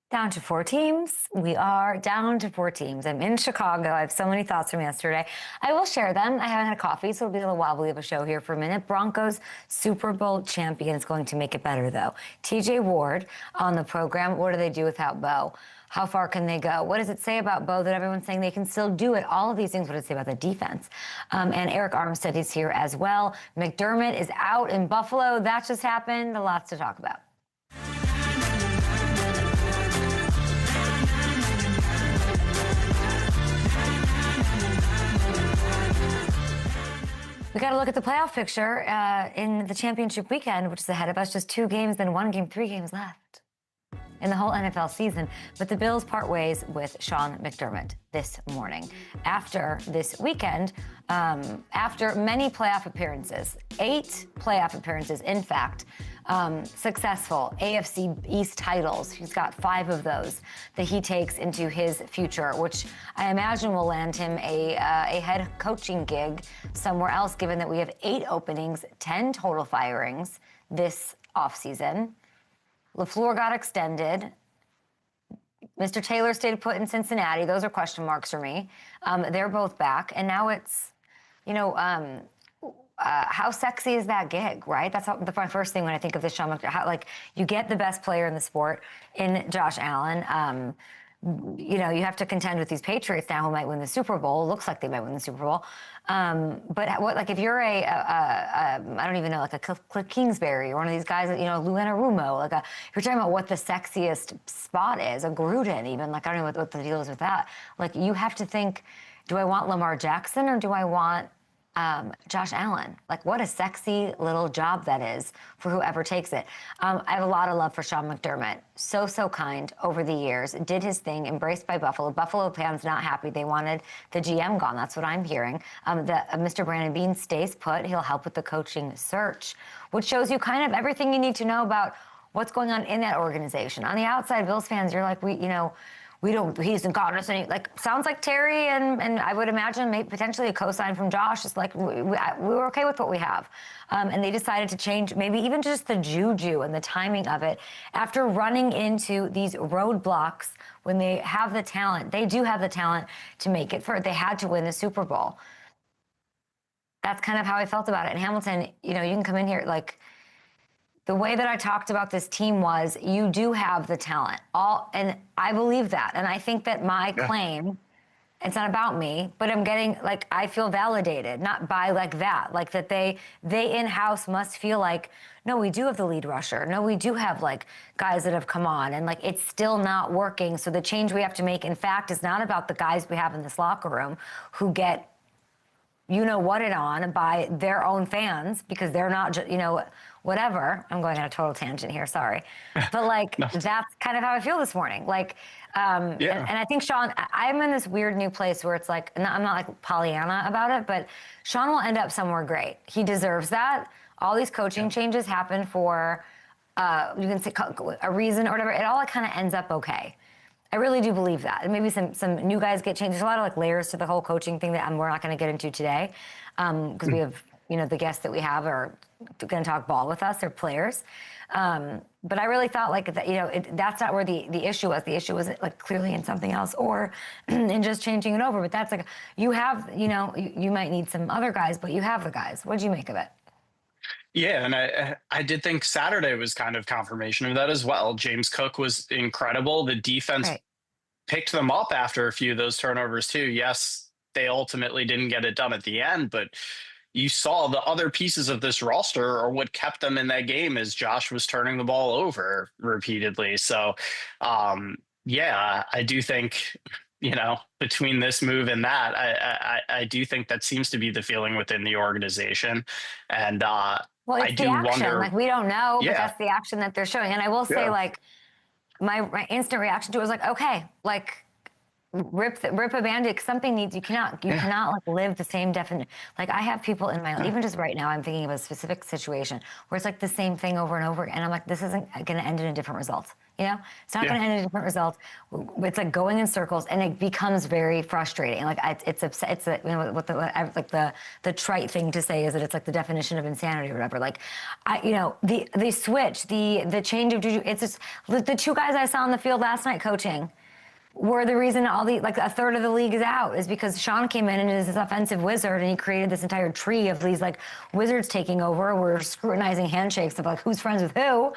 Down to 4 teams. We are down to 4 teams. I'm in Chicago. I have so many thoughts from yesterday. I will share them. I haven't had coffee, so it'll be a little wobbly of a show here for a minute. Broncos Super Bowl champion is going to make it better, though. TJ Ward on the program. What do they do without Bo? How far can they go? What does it say about Bo that everyone's saying they can still do it? All of these things, what does it say about the defense? And Arik Armstead is here as well. McDermott is out in Buffalo. That just happened. Lots to talk about. We got to look at the playoff picture in the championship weekend, which is ahead of us. Just 2 games, then 1 game, 3 games left in the whole NFL season. But the Bills part ways with Sean McDermott this morning. After this weekend, after many playoff appearances, 8 playoff appearances, in fact, successful AFC East titles. He's got 5 of those that he takes into his future, which I imagine will land him a head coaching gig somewhere else, given that we have 8 openings, 10 total firings this offseason. LaFleur got extended. Mr. Taylor stayed put in Cincinnati. Those are question marks for me. They're both back. And now it's, how sexy is that gig, right? That's the first thing when I think of this Sean McDermott. You get the best player in the sport in Josh Allen. You have to contend with these Patriots now who might win the Super Bowl. Looks like they might win the Super Bowl. But if you're I don't even know, like a Cliff Kingsbury or one of these guys, Lou Anarumo, if you're talking about what the sexiest spot is, a Gruden even, I don't know what the deal is with that. You have to think, do I want Lamar Jackson or do I want Josh Allen? What a sexy little job that is for whoever takes it. I have a lot of love for Sean McDermott. So kind over the years. Did his thing, embraced by Buffalo. Buffalo fans not happy. They wanted the GM gone. That's what I'm hearing. Mr. Brandon Beane stays put. He'll help with the coaching search, which shows you kind of everything you need to know about what's going on in that organization. On the outside, Bills fans, you're like, he hasn't gotten us any, sounds like Terry and I would imagine maybe potentially a cosign from Josh. It's we were okay with what we have. And they decided to change maybe even just the juju and the timing of it after running into these roadblocks when they have the talent. They do have the talent to make it they had to win the Super Bowl. That's kind of how I felt about it. And Hamilton, you can come in here the way that I talked about this team was you do have the talent. And I believe that. And I think that my claim, it's not about me, but I'm getting, I feel validated, not by that. That they in-house must feel no, we do have the lead rusher. No, we do have, guys that have come on. And, it's still not working. So the change we have to make, in fact, is not about the guys we have in this locker room who get what it on by their own fans because they're not, whatever. I'm going on a total tangent here. Sorry. But no. That's kind of how I feel this morning. And I think Sean, I'm in this weird new place where it's I'm not Pollyanna about it, but Sean will end up somewhere great. He deserves that. All these coaching changes happen for, you can say a reason or whatever. It all kind of ends up okay. I really do believe that. And maybe some new guys get changed. There's a lot of layers to the whole coaching thing that we're not going to get into today because we have, the guests that we have are going to talk ball with us. They're players. But I really thought that's not where the issue was. The issue was clearly in something else or in just changing it over. But that's you have, you might need some other guys, but you have the guys. What did you make of it? Yeah, and I did think Saturday was kind of confirmation of that as well. James Cook was incredible. The defense picked them up after a few of those turnovers too. Yes, they ultimately didn't get it done at the end, but you saw the other pieces of this roster or what kept them in that game as Josh was turning the ball over repeatedly. So, I do think, between this move and that, I do think that seems to be the feeling within the organization. And well, it's I do the action. wonder, we don't know, but that's the action that they're showing. And I will say, my instant reaction to it was okay, rip a band-aid. Something needs, you cannot like live the same definition. Like I have people in my, even just right now, I'm thinking of a specific situation where it's like the same thing over and over again. And I'm like, this isn't going to end in a different result. You know, it's not going to end in a different result. It's like going in circles, and it becomes very frustrating. Like it's you know, what the trite thing to say is that it's like the definition of insanity or whatever. Like, you know, the switch, the change of juju. It's just the two guys I saw on the field last night coaching were the reason like a third of the league is out, is because Sean came in and is this offensive wizard, and he created this entire tree of these like wizards taking over. We're scrutinizing handshakes of like who's friends with who.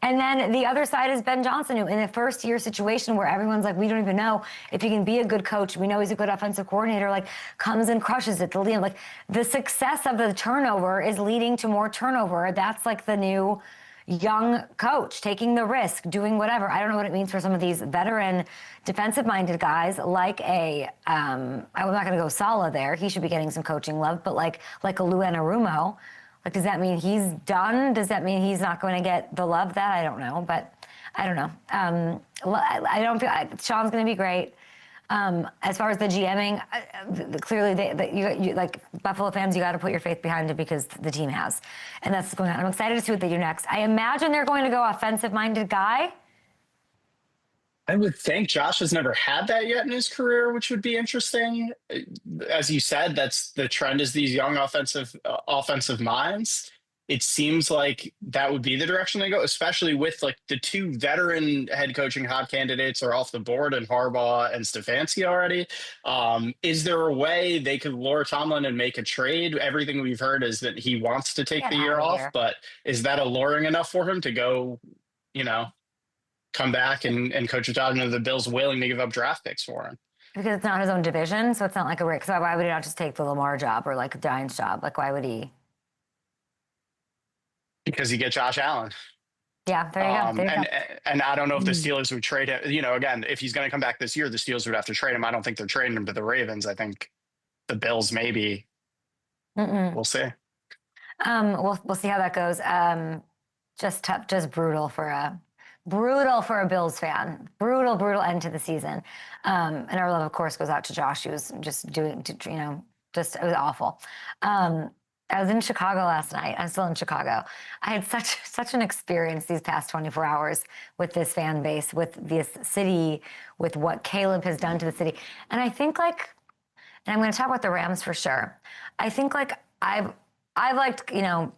And then the other side is Ben Johnson, who in a first-year situation where everyone's like, we don't even know if he can be a good coach. We know he's a good offensive coordinator, like comes and crushes it. Like the success of the turnover is leading to more turnover. That's like the new young coach, taking the risk, doing whatever. I don't know what it means for some of these veteran defensive-minded guys like I'm not going to go Saleh there. He should be getting some coaching love, but like a Lou Anarumo. Like, does that mean he's done? Does that mean he's not going to get the love? That I don't know, but I don't know. I don't feel Sean's going to be great. As far as the GMing, clearly you like Buffalo fans, you got to put your faith behind it because the team has, and that's what's going on. I'm excited to see what they do next. I imagine they're going to go offensive-minded guy. I would think Josh has never had that yet in his career, which would be interesting. As you said, that's the trend, is these young offensive minds. It seems like that would be the direction they go, especially with like the two veteran head coaching hot candidates are off the board, and Harbaugh and Stefanski already. Is there a way they could lure Tomlin and make a trade? Everything we've heard is that he wants to take the year off, but is that alluring enough for him to go, you know, come back and coach a job, and the Bills willing to give up draft picks for him? Because it's not his own division, so it's not like a risk. So why would he not just take the Lamar job or like a Giants job? Like, why would he? Because you get Josh Allen. Yeah, there you go. And I don't know if the Steelers would trade him. You know, again, if he's going to come back this year, the Steelers would have to trade him. I don't think they're trading him to the Ravens. I think the Bills maybe. We'll see. We'll see how that goes. Just tough, just brutal for a Bills fan. Brutal end to the season. And our love, of course, goes out to Josh, who was just doing, you know, it was awful. I was in Chicago last night. I'm still in Chicago. I had such an experience these past 24 hours with this fan base, with this city, with what Caleb has done to the city. And I think like, and I'm going to talk about the Rams for sure. I think like I've liked, you know,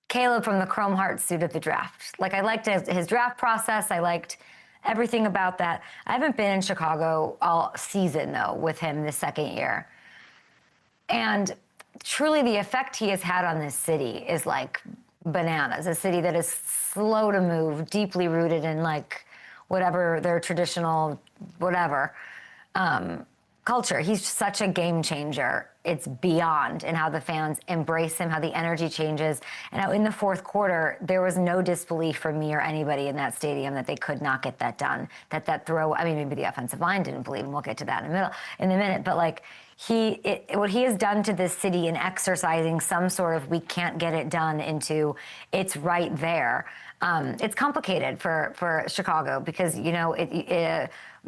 Caleb from the Chrome Heart suit of the draft. Like I liked his draft process. I liked everything about that. I haven't been in Chicago all season though with him this second year. And truly the effect he has had on this city is like bananas. A city that is slow to move, deeply rooted in like whatever their traditional whatever culture. He's such a game changer. It's beyond in how the fans embrace him, how the energy changes. And now in the fourth quarter, there was no disbelief from me or anybody in that stadium that they could not get that done. That throw, I mean, maybe the offensive line didn't believe, and we'll get to that in a minute. But like what he has done to this city in exercising some sort of we can't get it done into it's right there. It's complicated for Chicago because, you know,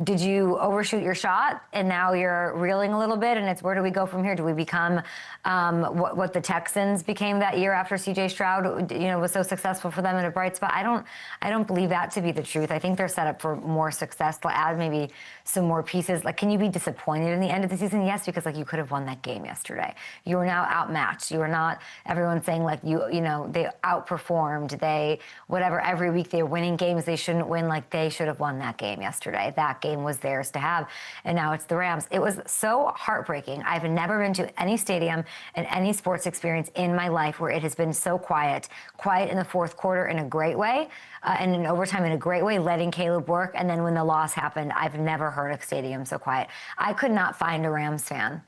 did you overshoot your shot and now you're reeling a little bit, and it's where do we go from here? Do we become what the Texans became that year after CJ Stroud, you know, was so successful for them in a bright spot? I don't believe that to be the truth. I think they're set up for more success. They'll add maybe some more pieces. Like, can you be disappointed in the end of the season? Yes, because like you could have won that game yesterday. You were now outmatched. You were not, everyone's saying like you know, they outperformed, they whatever, every week they're winning games they shouldn't win. Like they should have won that game yesterday. That game was theirs to have, and now it's the Rams. It was so heartbreaking. I've never been to any stadium and any sports experience in my life where it has been so quiet in the fourth quarter in a great way, and in overtime in a great way, letting Caleb work. And then when the loss happened, I've never heard a stadium so quiet. I could not find a Rams fan,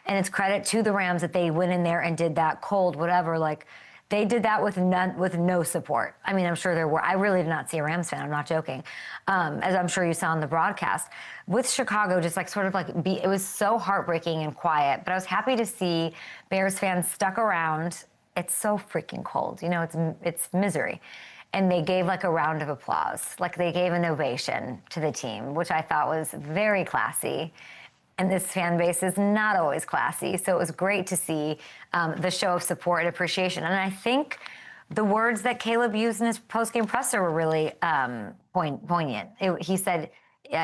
and it's credit to the Rams that they went in there and did that cold whatever. Like they did that with no support. I mean, I'm sure there were. I really did not see a Rams fan. I'm not joking. As I'm sure you saw on the broadcast with Chicago, just like sort of like it was so heartbreaking and quiet. But I was happy to see Bears fans stuck around. It's so freaking cold. You know, it's misery. and they gave like a round of applause. Like they gave an ovation to the team, which I thought was very classy. And this fan base is not always classy. So it was great to see the show of support and appreciation. And I think the words that Caleb used in his post-game presser were really poignant. He said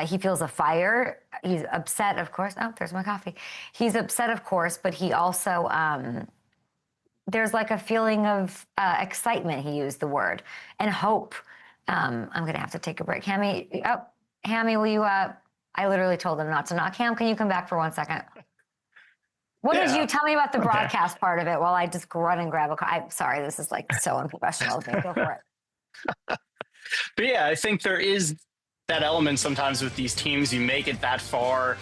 he feels a fire. He's upset, of course. Oh, there's my coffee. He's upset, of course, but he also, there's like a feeling of excitement, he used the word, and hope. I'm going to have to take a break. Hammy, will you... I literally told them not to knock. Cam, can you come back for 1 second? What did you tell me about the broadcast part of it while I just run and grab a I'm sorry, this is like so unprofessional of me. Go for it. But yeah, I think there is that element sometimes with these teams. You make it that far,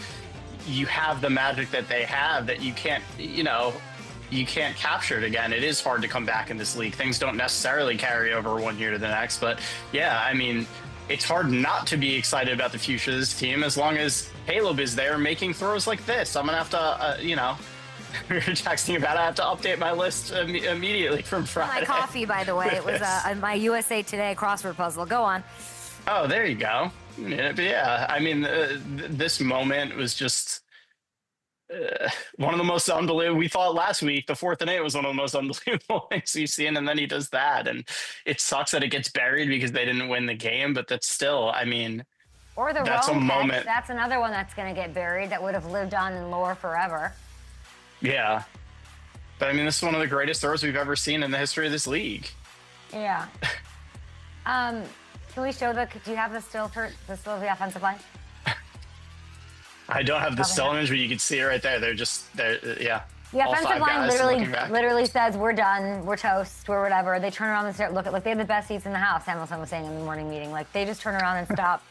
you have the magic that they have that you can't, you can't capture it again. It is hard to come back in this league. Things don't necessarily carry over 1 year to the next. But yeah, I mean, it's hard not to be excited about the future of this team as long as Caleb is there making throws like this. I'm going to have to, we were texting about it. I have to update my list immediately from Friday. My coffee, by the way. It was my USA Today crossword puzzle. Go on. Oh, there you go. But yeah, I mean, this moment was just one of the most unbelievable. We thought last week the 4th and 8 was one of the most unbelievable things we've seen, and then he does that, and it sucks that it gets buried because they didn't win the game. But that's still, I mean, or the that's a moment. That's another one that's going to get buried that would have lived on in lore forever. Yeah, but I mean, this is one of the greatest throws we've ever seen in the history of this league. Yeah. Can we show do you have the still of the offensive line? I don't have the still image, but you can see it right there. They're yeah. The offensive line literally says, we're done, we're toast, we're whatever. They turn around and start looking like they have the best seats in the house, Hamilton was saying in the morning meeting. Like, they just turn around and stop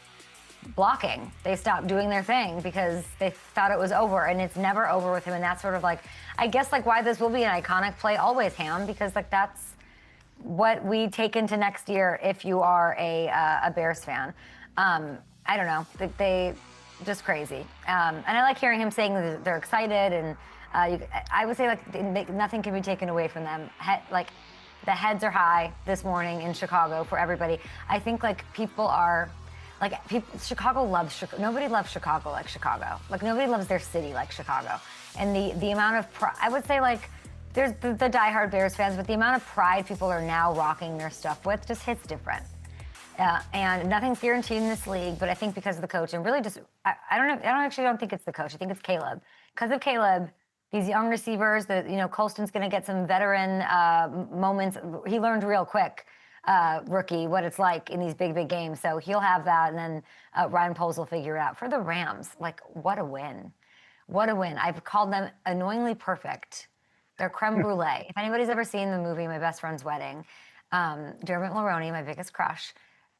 blocking. They stopped doing their thing because they thought it was over, and it's never over with him. And that's sort of like, I guess, like, why this will be an iconic play always, Ham, because, like, that's what we take into next year if you are a Bears fan. I don't know. They just crazy. And I like hearing him saying that they're excited, and I would say, like, nothing can be taken away from them. Like, the heads are high this morning in Chicago for everybody. I think, like, people are, like, Chicago loves Chicago. Nobody loves Chicago like Chicago. Like, nobody loves their city like Chicago. And the amount of pride, I would say, like, there's the diehard Bears fans, but the amount of pride people are now rocking their stuff with just hits different. And nothing's guaranteed in this league, but I think because of the coach, and really just, I don't think it's the coach. I think it's Caleb. Because of Caleb, these young receivers, Colston's going to get some veteran moments. He learned real quick, rookie, what it's like in these big games. So he'll have that, and then Ryan Poles will figure it out. For the Rams, like, what a win. What a win. I've called them annoyingly perfect. They're creme brulee. If anybody's ever seen the movie My Best Friend's Wedding, Dermot Mulroney, my biggest crush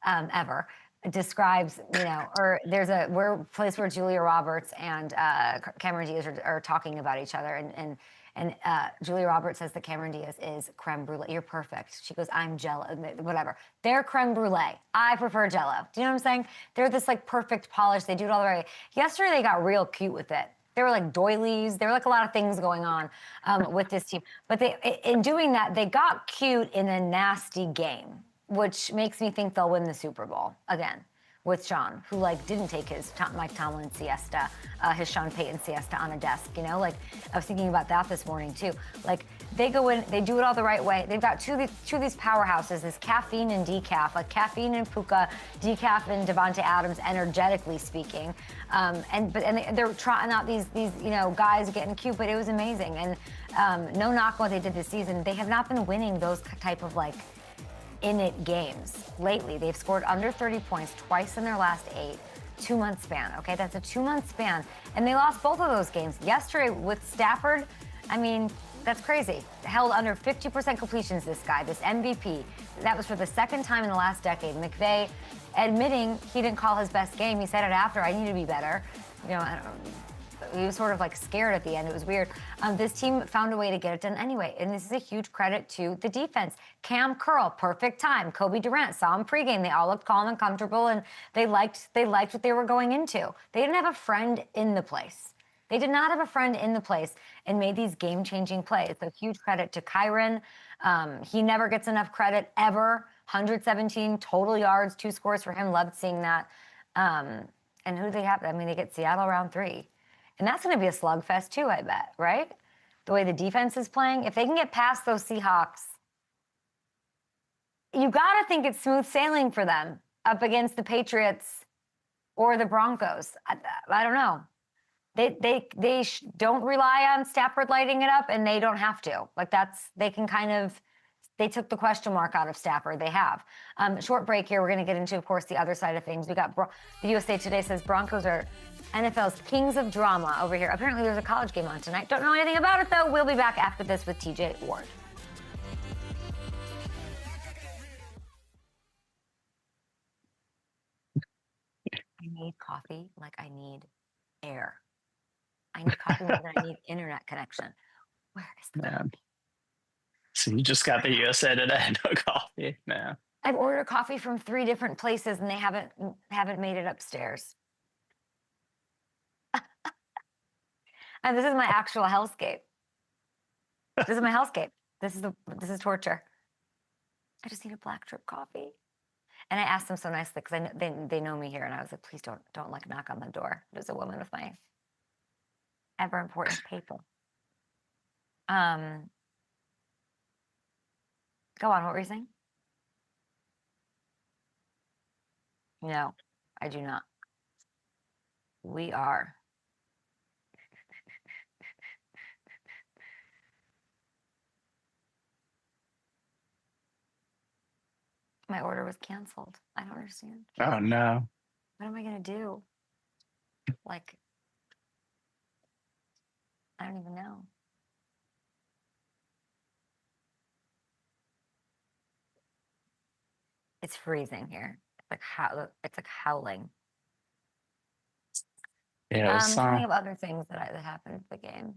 ever, describes, or there's a place where Julia Roberts and Cameron Diaz are talking about each other, and Julia Roberts says that Cameron Diaz is creme brulee. You're perfect. She goes, I'm Jello, whatever. They're creme brulee. I prefer Jello. Do you know what I'm saying? They're this, like, perfect polish. They do it all the right way. Yesterday they got real cute with it. There were, like, doilies. There were, like, a lot of things going on with this team. But in doing that, they got cute in a nasty game, which makes me think they'll win the Super Bowl again with Sean, who, like, didn't take his Mike Tomlin siesta, his Sean Payton siesta on a desk, Like, I was thinking about that this morning, too. Like, they go in, they do it all the right way. They've got two of these powerhouses, this caffeine and decaf, like caffeine and Puka, decaf and Devontae Adams, energetically speaking. And they're trotting out these guys getting cute, but it was amazing. And no knock on what they did this season. They have not been winning those type of, like, in-it games lately. They've scored under 30 points twice in their last 8. 2-month span, okay? That's a 2-month span. And they lost both of those games. Yesterday with Stafford, I mean, that's crazy. Held under 50% completions, this guy, this MVP. That was for the second time in the last decade. McVay admitting he didn't call his best game. He said it after, I need to be better. He was sort of, like, scared at the end. It was weird. This team found a way to get it done anyway, and this is a huge credit to the defense. Cam Curl, perfect time. Kobe Durant saw him pregame. They all looked calm and comfortable, and they liked what they were going into. They didn't have a friend in the place. They did not have a friend in the place and made these game-changing plays. So huge credit to Kyron. He never gets enough credit ever. 117 total yards, 2 scores for him. Loved seeing that. And who do they have? I mean, they get Seattle round 3. And that's going to be a slugfest too, I bet, right? The way the defense is playing. If they can get past those Seahawks, you got to think it's smooth sailing for them up against the Patriots or the Broncos. I don't know. They don't rely on Stafford lighting it up, and they don't have to. Like, they can kind of, they took the question mark out of Stafford. They have. Short break here. We're going to get into, of course, the other side of things. We got the USA Today says Broncos are NFL's kings of drama over here. Apparently, there's a college game on tonight. Don't know anything about it, though. We'll be back after this with TJ Ward. I need coffee like I need air. I need coffee more than I need internet connection. Where is the coffee? So you just got the USA Today, no coffee, man. I've ordered coffee from 3 different places and they haven't made it upstairs. And this is my actual hellscape. This is my hellscape. This is torture. I just need a black drip coffee. And I asked them so nicely because they know me here, and I was like, please don't like knock on the door. There's a woman with my ever important paper. Go on. What were you saying? No, I do not. We are. My order was canceled. I don't understand. Oh, no. What am I going to do? Like, I don't even know. It's freezing here. It's like howling. Yeah, Thinking of other things that happened at the game.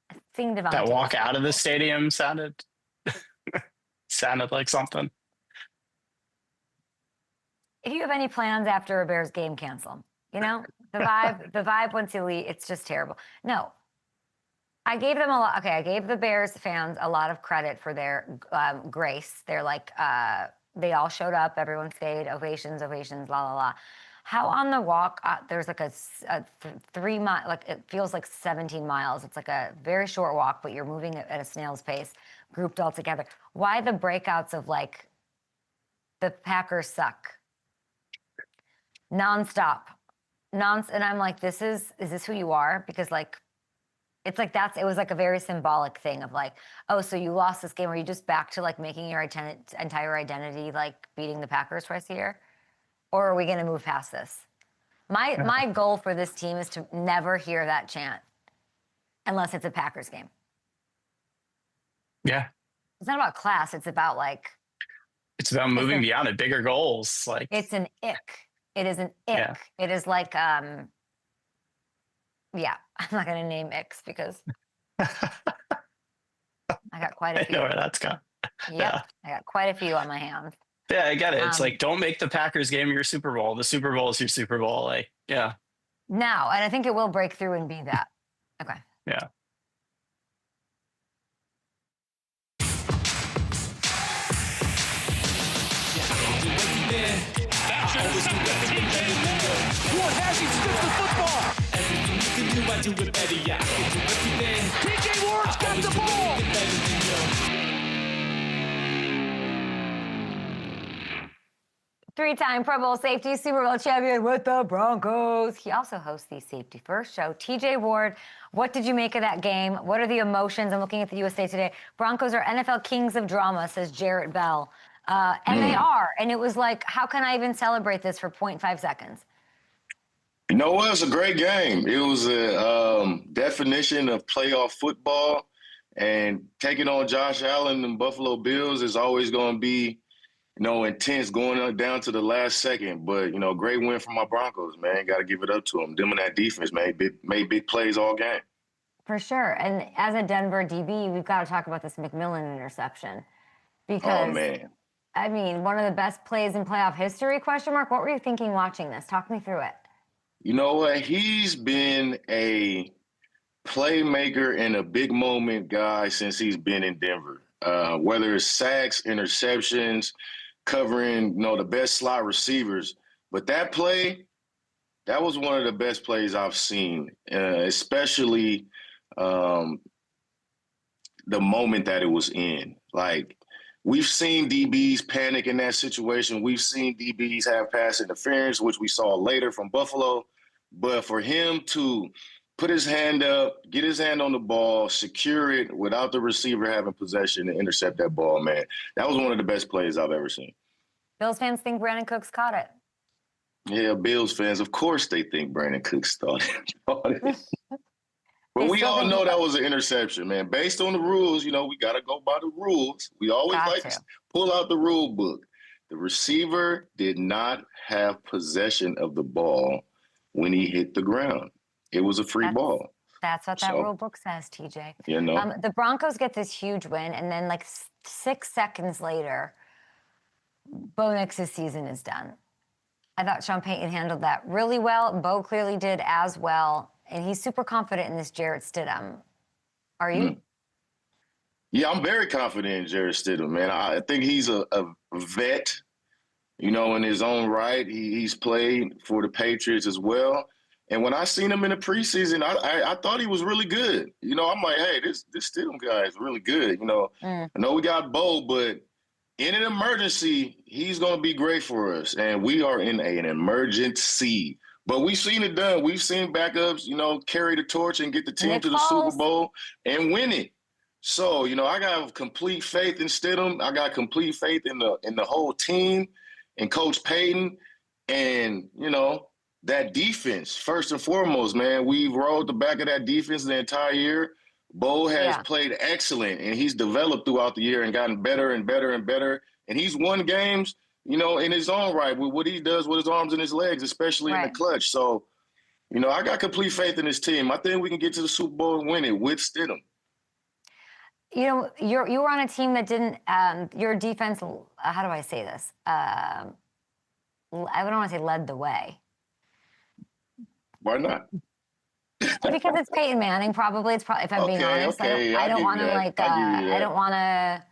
I think that walk out of the stadium sounded like something. If you have any plans after a Bears game, cancel them. You know, the vibe once you leave, it's just terrible. No, I gave them a lot. Okay, I gave the Bears fans a lot of credit for their grace. They're like, they all showed up. Everyone stayed. Ovations, la, la, la. How on the walk, there's like a 3 mile, like it feels like 17 miles. It's like a very short walk, but you're moving at a snail's pace, grouped all together. Why the breakouts of like, the Packers suck? Nonstop. And I'm like, is this who you are? Because like, it's like it was like a very symbolic thing of like, oh, so you lost this game. Are you just back to like making your entire identity like beating the Packers twice a year? Or are we going to move past this? My goal for this team is to never hear that chant unless it's a Packers game. Yeah. It's not about class. It's about like. It's about moving beyond it, bigger goals. Like it's an ick. It is an ick. Yeah. It is like, yeah, I'm not going to name icks because I got quite a few. I know where that's gone. Yep, yeah. I got quite a few on my hands. Yeah, I get it. It's like, don't make the Packers game your Super Bowl. The Super Bowl is your Super Bowl. Like, yeah. Now, and I think it will break through and be that. Okay. Yeah. Ward has him, sniffs the football. Everything you can do, I do it better, yeah. I can do everything. TJ Ward's got the ball. Three-time Pro Bowl safety, Super Bowl champion with the Broncos. He also hosts the Safety First show. TJ Ward, what did you make of that game? What are the emotions? I'm looking at the USA Today. Broncos are NFL kings of drama, says Jarrett Bell. And they are. And it was like, how can I even celebrate this for 0.5 seconds? You know what? It's a great game. It was a definition of playoff football. And taking on Josh Allen and Buffalo Bills is always going to be, intense going down to the last second. But, great win from my Broncos, man. Got to give it up to them. Them and that defense, man, made big plays all game. For sure. And as a Denver DB, we've got to talk about this McMillan interception. Because, oh, man. I mean, one of the best plays in playoff history, question mark. What were you thinking watching this? Talk me through it. You know what? He's been a playmaker and a big moment guy since he's been in Denver. whether it's sacks, interceptions, covering, the best slot receivers. But that play, that was one of the best plays I've seen, especially the moment that it was in. Like, we've seen DBs panic in that situation. We've seen DBs have pass interference, which we saw later from Buffalo. But for him to put his hand up, get his hand on the ball, secure it without the receiver having possession and intercept that ball, man, that was one of the best plays I've ever seen. Bills fans think Brandon Cooks caught it. Yeah, Bills fans, of course they think Brandon Cooks caught it. But we all know that was an interception, man. Based on the rules, we got to go by the rules. We always to pull out the rule book. The receiver did not have possession of the ball when he hit the ground. It was a free ball. That's what that rule book says, TJ. The Broncos get this huge win, and then 6 seconds later, Bo Nix's season is done. I thought Sean Payton handled that really well. Bo clearly did as well. And he's super confident in this Jarrett Stidham. Are you? Yeah, I'm very confident in Jarrett Stidham, man. I think he's a vet, in his own right. He's played for the Patriots as well. And when I seen him in the preseason, I thought he was really good. I'm like, hey, this Stidham guy is really good. I know we got Bo, but in an emergency, he's going to be great for us. And we are in an emergency. But we've seen it done. We've seen backups, carry the torch and get the team to the Super Bowl and win it. So, I got complete faith in Stidham. I got complete faith in the whole team and Coach Payton. And, that defense, first and foremost, man, we've rolled the back of that defense the entire year. Bo has played excellent, and he's developed throughout the year and gotten better and better and better. And he's won games, in his own right with what he does with his arms and his legs, especially in the clutch. So, I got complete faith in this team. I think we can get to the Super Bowl and win it with Stidham. You were on a team that didn't, your defense, how do I say this? I don't want to say led the way. Why not? Because it's Peyton Manning, probably. It's probably, if I'm being honest. I don't want to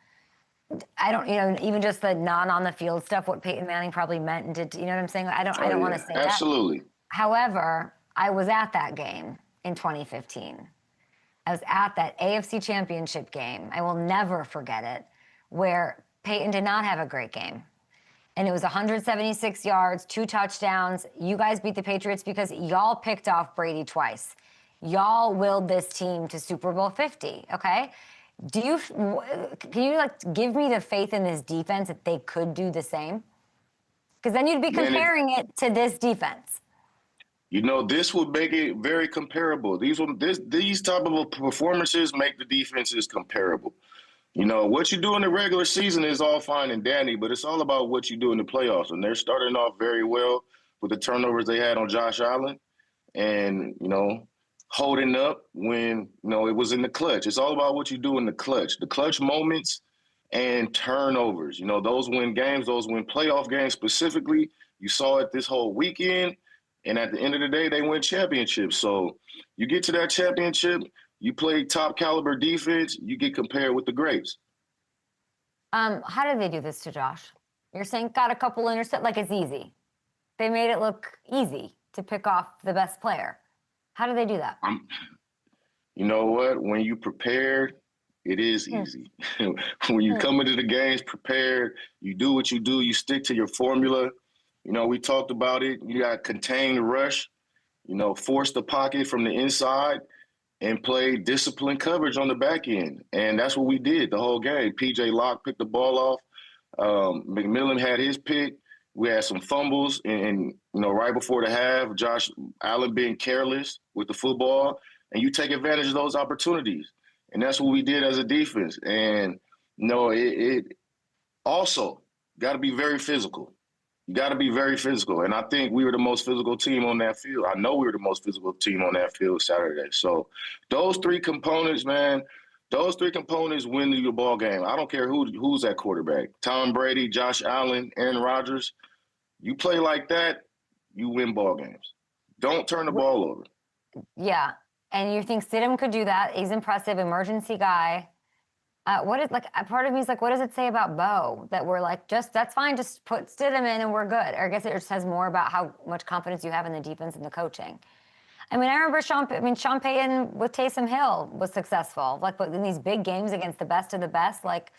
even just the on the field stuff, what Peyton Manning probably meant and did, you know what I'm saying? I don't want to say that. Absolutely. However, I was at that game in 2015. I was at that AFC Championship game. I will never forget it, where Peyton did not have a great game. And it was 176 yards, 2 touchdowns. You guys beat the Patriots because y'all picked off Brady twice. Y'all willed this team to Super Bowl 50, okay? Can you give me the faith in this defense that they could do the same? Because then you'd be comparing it to this defense. This would make it very comparable. These type of performances make the defenses comparable. What you do in the regular season is all fine and dandy, but it's all about what you do in the playoffs. And they're starting off very well with the turnovers they had on Josh Allen and, holding up when, it was in the clutch. It's all about what you do in the clutch moments and turnovers. Those win games, those win playoff games specifically. You saw it this whole weekend. And at the end of the day, they win championships. So you get to that championship, you play top caliber defense, you get compared with the greats. How did they do this to Josh? You're saying got a couple interceptions, like it's easy. They made it look easy to pick off the best player. How do they do that? You know what? When you prepared, it is easy. When you come into the games prepared, you do what you do, you stick to your formula. We talked about it. You got contained rush, force the pocket from the inside and play disciplined coverage on the back end. And that's what we did the whole game. PJ Locke picked the ball off. McMillan had his pick. We had some fumbles and right before the half, Josh Allen being careless with the football, and you take advantage of those opportunities. And that's what we did as a defense. And, it also got to be very physical. You got to be very physical. And I think we were the most physical team on that field. I know we were the most physical team on that field Saturday. So those 3 components, man, win the ball game. I don't care who's at quarterback. Tom Brady, Josh Allen, Aaron Rodgers. You play like that, you win ball games. Don't turn the ball over. Yeah. And you think Stidham could do that. He's impressive, emergency guy. What is like a part of me is like, what does it say about Bo that we're like, just that's fine, just put Stidham in and we're good? Or I guess it just says more about how much confidence you have in the defense and the coaching. I mean, I remember Sean Payton with Taysom Hill was successful. Like, but in these big games against the best of the best, like,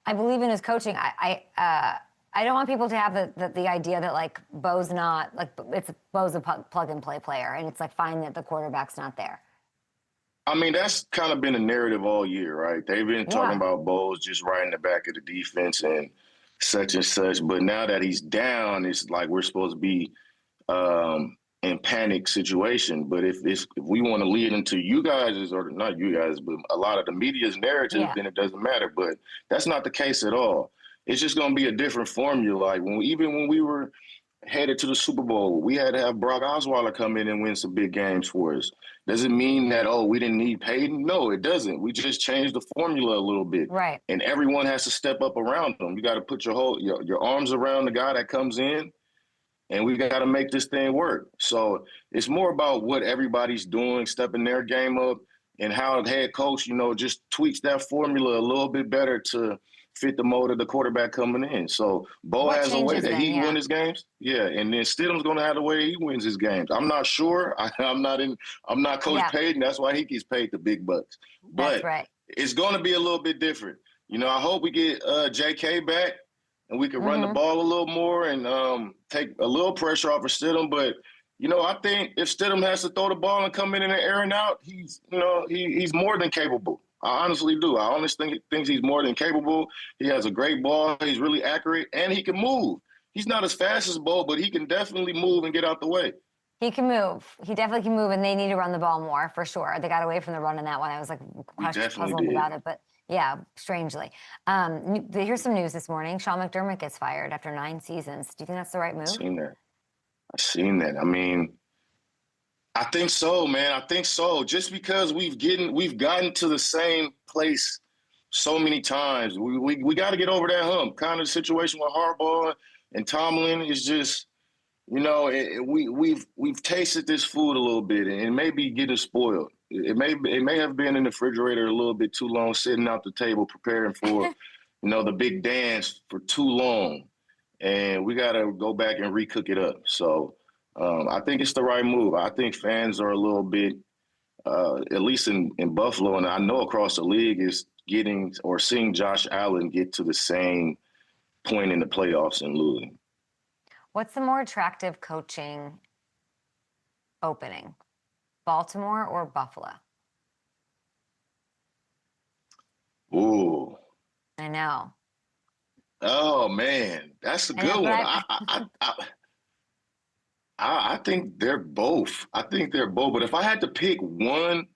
I believe in his coaching. I don't want people to have the idea that like Bo's not like Bo's a plug and play player, and it's like fine that the quarterback's not there. I mean, that's kind of been a narrative all year, right? They've been talking about Bowles just right in the back of the defense and such. But now that he's down, it's like we're supposed to be in panic situation. But if we want to lead into you guys, or not you guys, but a lot of the media's narrative, then it doesn't matter. But that's not the case at all. It's just going to be a different formula. Like even when we were headed to the Super Bowl, we had to have Brock Osweiler come in and win some big games for us. Does it mean that, we didn't need Payton? No, it doesn't. We just changed the formula a little bit. Right. And everyone has to step up around them. You got to put your arms around the guy that comes in, and we got to make this thing work. So it's more about what everybody's doing, stepping their game up, and how the head coach, just tweaks that formula a little bit better to fit the mold of the quarterback coming in. So Bo has a way that he wins his games. Yeah, and then Stidham's going to have the way he wins his games. I'm not sure. I'm not Coach Payton. That's why he gets paid the big bucks. But it's going to be a little bit different. I hope we get J.K. back and we can run the ball a little more and take a little pressure off of Stidham. But, I think if Stidham has to throw the ball and come in and air and out, he's more than capable. I honestly do. I honestly think he's more than capable. He has a great ball. He's really accurate, and he can move. He's not as fast as Bo, but he can definitely move and get out the way. He can move. He definitely can move, and they need to run the ball more for sure. They got away from the run in that one. I was like puzzled about it, but yeah, strangely. Here's some news this morning. Sean McDermott gets fired after 9 seasons. Do you think that's the right move? I've seen that. I mean, I think so, man. I think so. Just because we've gotten to the same place so many times, we got to get over that hump. Kind of the situation with Harbaugh and Tomlin is just, we've tasted this food a little bit and maybe getting spoiled. It may have been in the refrigerator a little bit too long, sitting out the table preparing for, the big dance for too long, and we got to go back and recook it up. So. I think it's the right move. I think fans are a little bit, at least in Buffalo, and I know across the league, is getting or seeing Josh Allen get to the same point in the playoffs and losing. What's the more attractive coaching opening, Baltimore or Buffalo? Ooh. I know. Oh, man. That's a good one. I think they're both. But if I had to pick one,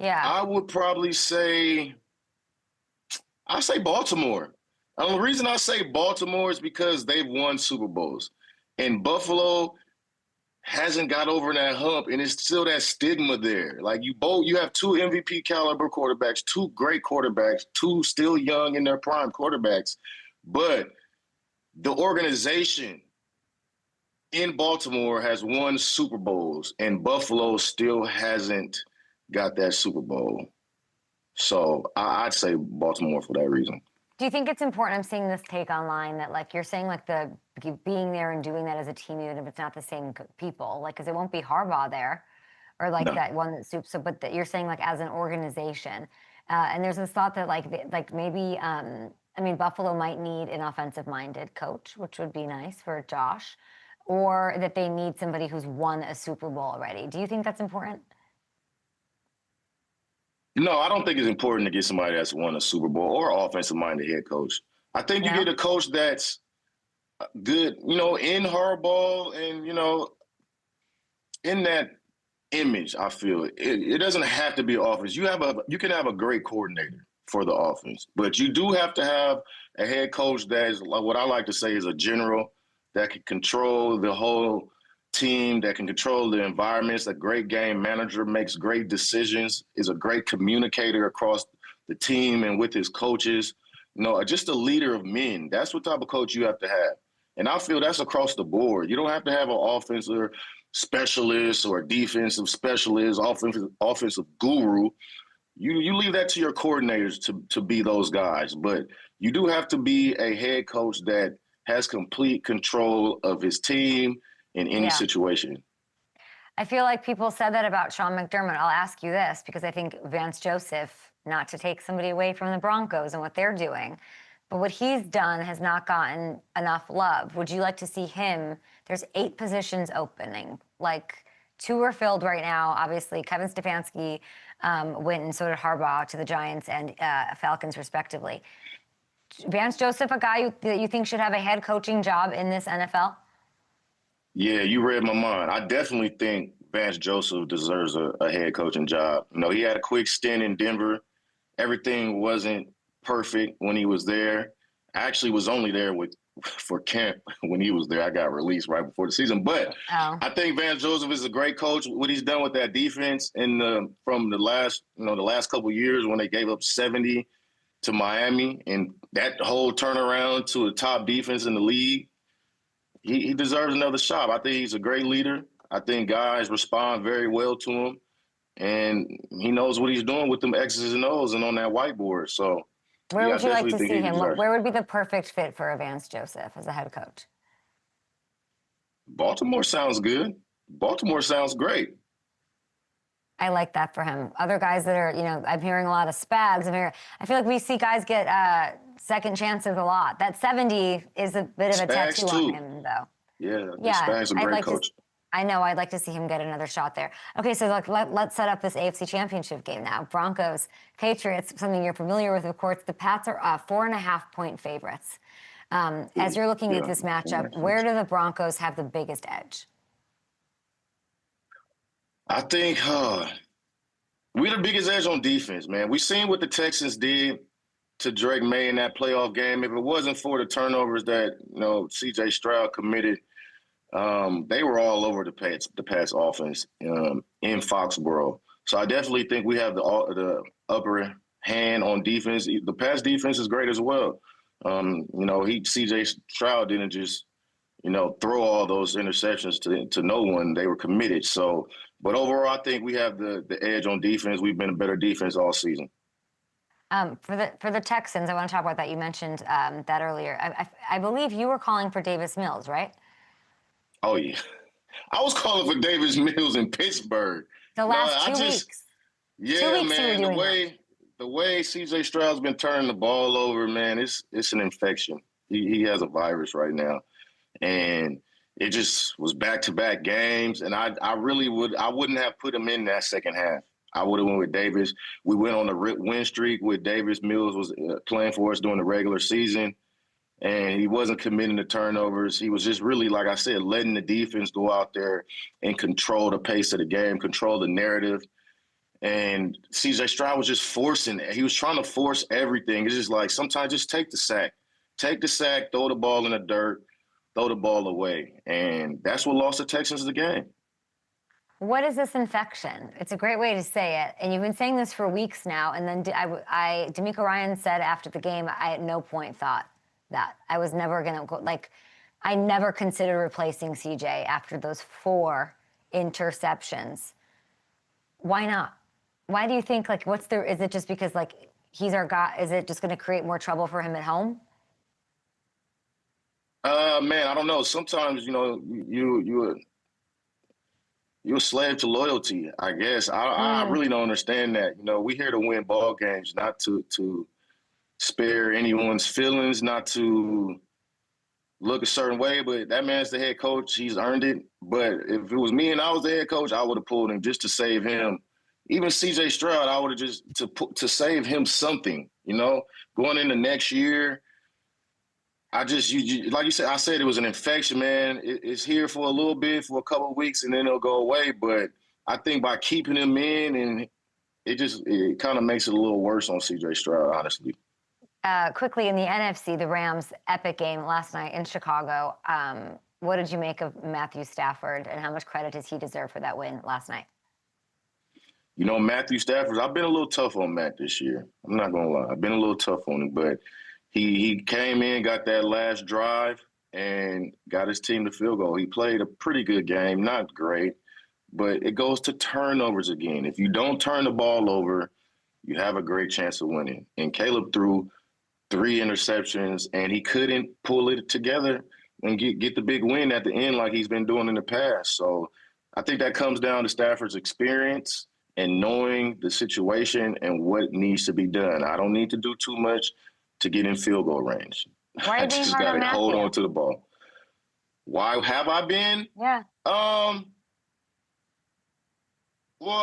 I would probably say Baltimore. And the reason I say Baltimore is because they've won Super Bowls. And Buffalo hasn't got over that hump, and it's still that stigma there. Like you have 2 MVP caliber quarterbacks, 2 great quarterbacks, 2 still young in their prime quarterbacks. But the organization in Baltimore has won Super Bowls, and Buffalo still hasn't got that Super Bowl. So I'd say Baltimore for that reason. Do you think it's important? I'm seeing this take online that, like, you're saying, like, the being there and doing that as a team, even if it's not the same people, like, because it won't be Harbaugh there, or like that one that soup. So, but that you're saying, like, as an organization, and there's this thought that, like maybe, Buffalo might need an offensive-minded coach, which would be nice for Josh. Or that they need somebody who's won a Super Bowl already. Do you think that's important? No, I don't think it's important to get somebody that's won a Super Bowl or offensive-minded head coach. I think you get a coach that's good, in Harbaugh and, in that image, I feel. It doesn't have to be offense. You can have a great coordinator for the offense, but you do have to have a head coach that is, what I like to say, is a general that can control the whole team, that can control the environments, a great game manager, makes great decisions, is a great communicator across the team and with his coaches, just a leader of men. That's what type of coach you have to have. And I feel that's across the board. You don't have to have an offensive specialist or a defensive specialist, offensive guru. you leave that to your coordinators to be those guys. But you do have to be a head coach that has complete control of his team in any situation. I feel like people said that about Sean McDermott. I'll ask you this because I think Vance Joseph, not to take somebody away from the Broncos and what they're doing, but what he's done has not gotten enough love. Would you like to see him? There's 8 positions opening. Like 2 are filled right now. Obviously, Kevin Stefanski went, and so did Harbaugh to the Giants and Falcons, respectively. Vance Joseph, a guy that you think should have a head coaching job in this NFL? Yeah, you read my mind. I definitely think Vance Joseph deserves a head coaching job. You know, he had a quick stint in Denver. Everything wasn't perfect when he was there. I actually was only there for camp when he was there. I got released right before the season. But I think Vance Joseph is a great coach. What he's done with that defense from the last couple of years when they gave up 70 to Miami and that whole turnaround to a top defense in the league, he deserves another shot. I think he's a great leader. I think guys respond very well to him. And he knows what he's doing with them X's and O's and on that whiteboard. So where would you like to see him? Where would be the perfect fit for Vance Joseph as a head coach? Baltimore sounds good. Baltimore sounds great. I like that for him. Other guys that are, I'm hearing a lot of Spags. I feel like we see guys get second chances a lot. That 70 is a bit of a tattoo on him, though. Yeah, Spags a great coach. I know. I'd like to see him get another shot there. Okay, so let's set up this AFC Championship game now. Broncos, Patriots, something you're familiar with, of course. The Pats are 4.5-point favorites. As you're looking at this matchup, where do the Broncos have the biggest edge? I think we're the biggest edge on defense, man. We've seen what the Texans did to Drake May in that playoff game. If it wasn't for the turnovers that C.J. Stroud committed, they were all over the Pats offense in Foxborough. So I definitely think we have the upper hand on defense. The Pats defense is great as well. C.J. Stroud didn't just throw all those interceptions to no one. They were committed. So, but overall, I think we have the edge on defense. We've been a better defense all season. For the Texans, I want to talk about that. You mentioned that earlier. I believe you were calling for Davis Mills, right? Oh, yeah. I was calling for Davis Mills in Pittsburgh. The last 2 weeks. Yeah, 2 weeks man. The way C.J. Stroud's been turning the ball over, man, it's an infection. He has a virus right now. And it just was back-to-back games. And I wouldn't have put him in that second half. I would have went with Davis. We went on a win streak with Davis Mills was playing for us during the regular season. And he wasn't committing to turnovers. He was just really, like I said, letting the defense go out there and control the pace of the game, control the narrative. And C.J. Stroud was just forcing it. He was trying to force everything. It's just like sometimes just take the sack. Take the sack, throw the ball in the dirt, throw the ball away. And that's what lost the Texans the game. What is this infection? It's a great way to say it. And you've been saying this for weeks now. And then D'Amico Ryan said after the game, I at no point thought that. I was never going to go, I never considered replacing CJ after those 4 interceptions. Why not? Why do you think, is it just because, he's our guy? Is it just going to create more trouble for him at home? Man, I don't know. Sometimes, you're a slave to loyalty, I guess. I really don't understand that. We're here to win ball games, not to spare anyone's feelings, not to look a certain way, but that man's the head coach. He's earned it. But if it was me and I was the head coach, I would have pulled him just to save him. Even C.J. Stroud, I would have just to save him something, going into next year. Like you said, I said it was an infection, man. It's here for a little bit, for a couple of weeks, and then it'll go away. But I think by keeping him in, and it kind of makes it a little worse on C.J. Stroud, honestly. Quickly, in the NFC, the Rams' epic game last night in Chicago. What did you make of Matthew Stafford, and how much credit does he deserve for that win last night? Matthew Stafford, I've been a little tough on Matt this year. I'm not going to lie. I've been a little tough on him, but he came in, got that last drive, and got his team the field goal. He played a pretty good game, not great, but it goes to turnovers again. If you don't turn the ball over, you have a great chance of winning. And Caleb threw 3 interceptions, and he couldn't pull it together and get the big win at the end like he's been doing in the past. So I think that comes down to Stafford's experience and knowing the situation and what needs to be done. I don't need to do too much to get in field goal range. Why are I you being just hard got on to hold Matthew? on to the ball. Why have I been? Yeah. Well,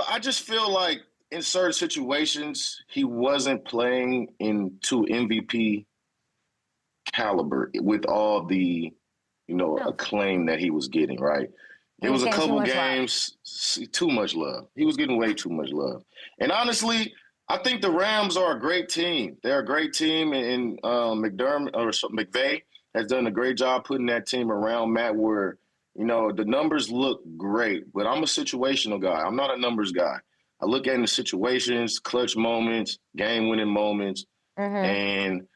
I just feel like in certain situations, he wasn't playing into MVP caliber with all the, acclaim that he was getting, right? It was a couple games, too much love. He was getting way too much love. And honestly, I think the Rams are a great team. They're a great team, and McVay has done a great job putting that team around Matt where, the numbers look great, but I'm a situational guy. I'm not a numbers guy. I look at the situations, clutch moments, game-winning moments, and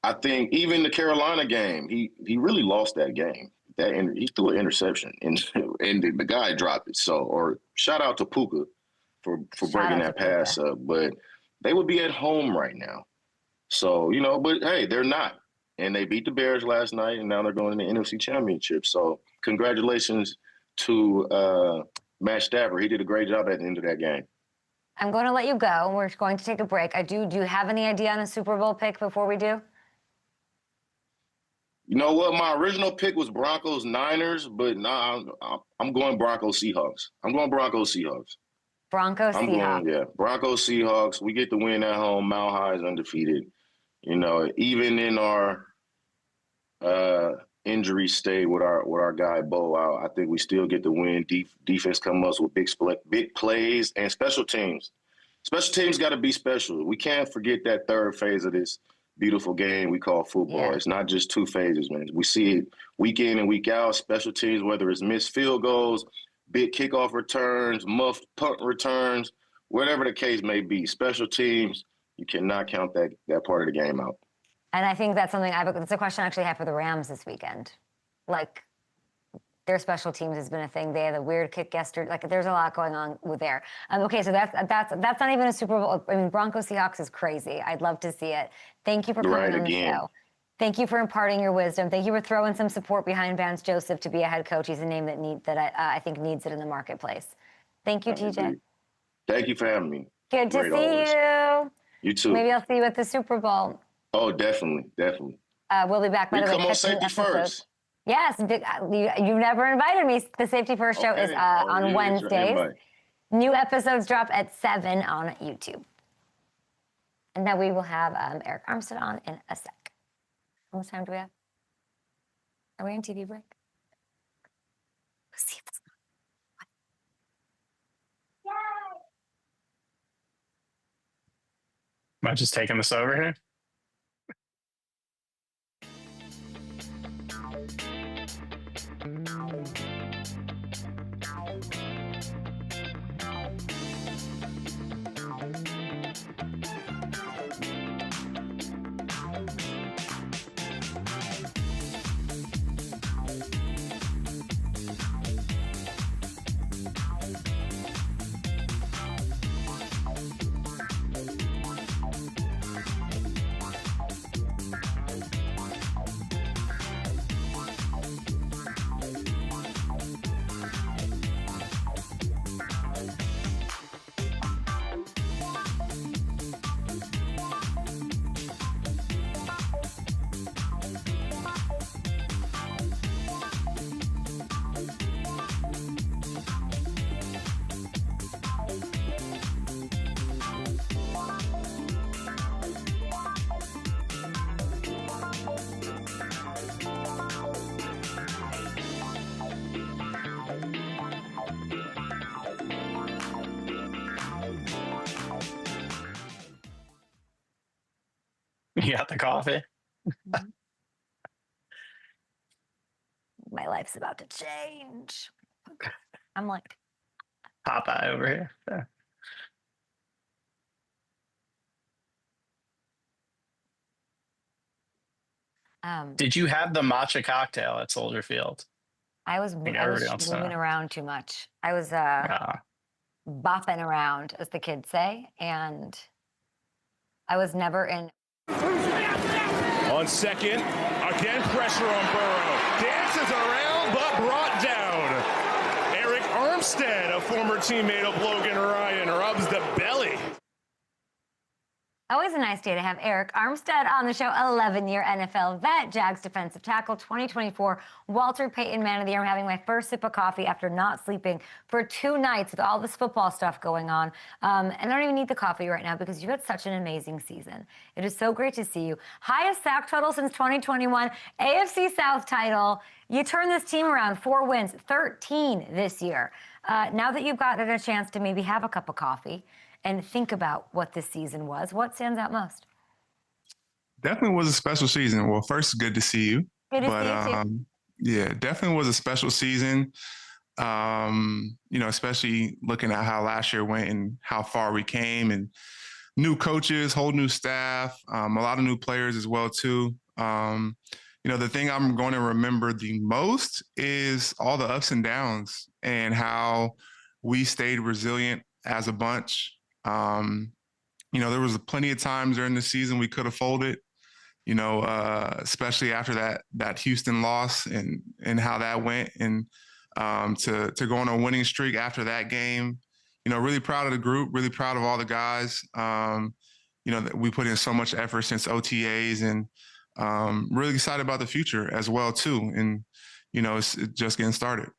I think even the Carolina game, he really lost that game. He threw an interception, and the guy dropped it. So, or shout out to Puka for breaking that pass up. But they would be at home right now. So, but hey, they're not. And they beat the Bears last night, and now they're going to the NFC Championship. So congratulations to Matt Stafford. He did a great job at the end of that game. I'm going to let you go. We're going to take a break. Do you have any idea on a Super Bowl pick before we do? You know what? My original pick was Broncos-Niners, but I'm going Broncos-Seahawks. I'm going Broncos-Seahawks. Broncos-Seahawks. Broncos-Seahawks. We get the win at home. Mile High is undefeated. Even in our injury stay with our guy Bo out, I think we still get the win. Defense come up with big plays and special teams. Special teams got to be special. We can't forget that third phase of this beautiful game we call football. Yeah. It's not just 2 phases, man. We see it week in and week out. Special teams, whether it's missed field goals, big kickoff returns, muffed punt returns, whatever the case may be. Special teams, you cannot count that part of the game out. And I think that's something it's a question I actually have for the Rams this weekend. Like, their special teams has been a thing. They had a weird kick yesterday. Like, there's a lot going on with there. Okay, so that's not even a Super Bowl. I mean, Broncos Seahawks is crazy. I'd love to see it. Thank you for coming on the show. Thank you for imparting your wisdom. Thank you for throwing some support behind Vance Joseph to be a head coach. He's a name that I think needs it in the marketplace. Thank you, TJ. Thank you for having me. Good to see you. You too. Maybe I'll see you at the Super Bowl. Oh, definitely. We'll be back, by the way. Come on Safety First. Yes, you never invited me. The Safety First show is on Wednesdays. New episodes drop at 7 on YouTube. And then we will have Arik Armstead on in a sec. How much time do we have? Are we on TV break? Let's see if it's on. Am I just taking this over here? You got the coffee? My life's about to change. I'm like Popeye over here. Did you have the matcha cocktail at Soldier Field? I was moving around too much. I was bopping around, as the kids say, and I was never in. On second, again pressure on Burrow. Dances around, but brought down. Arik Armstead, a former teammate of Logan Ryan, rubs the belly. Always a nice day to have Arik Armstead on the show, 11-year NFL vet, Jags defensive tackle, 2024 Walter Payton Man of the Year. I'm having my first sip of coffee after not sleeping for 2 nights with all this football stuff going on. And I don't even need the coffee right now because you've had such an amazing season. It is so great to see you. Highest sack total since 2021, AFC South title. You turned this team around, 4 wins, 13 this year. Now that you've gotten a chance to maybe have a cup of coffee and think about what this season was, what stands out most? Definitely was a special season. Well, first, good to see you. Good to see you too. Yeah, definitely was a special season. Especially looking at how last year went and how far we came, and new coaches, whole new staff, a lot of new players as well too. The thing I'm going to remember the most is all the ups and downs and how we stayed resilient as a bunch. There was plenty of times during the season we could have folded, especially after that Houston loss and how that went, and to go on a winning streak after that game. Really proud of the group, really proud of all the guys. That we put in so much effort since OTAs, and really excited about the future as well too. And it's just getting started.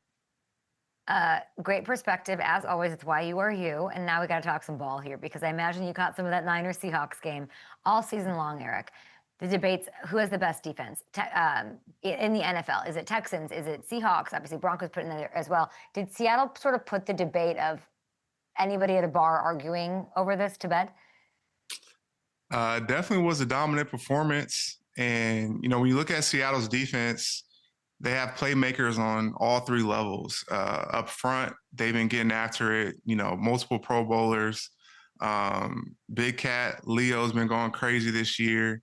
Great perspective, as always. It's why you are you. And now we got to talk some ball here, because I imagine you caught some of that Niners Seahawks game all season long, Arik. The debates, who has the best defense in the NFL? Is it Texans? Is it Seahawks? Obviously, Broncos put in there as well. Did Seattle sort of put the debate of anybody at a bar arguing over this to bed? Definitely was a dominant performance. And, when you look at Seattle's defense, they have playmakers on all 3 levels. Up front, they've been getting after it, multiple Pro Bowlers. Big Cat, Leo's been going crazy this year.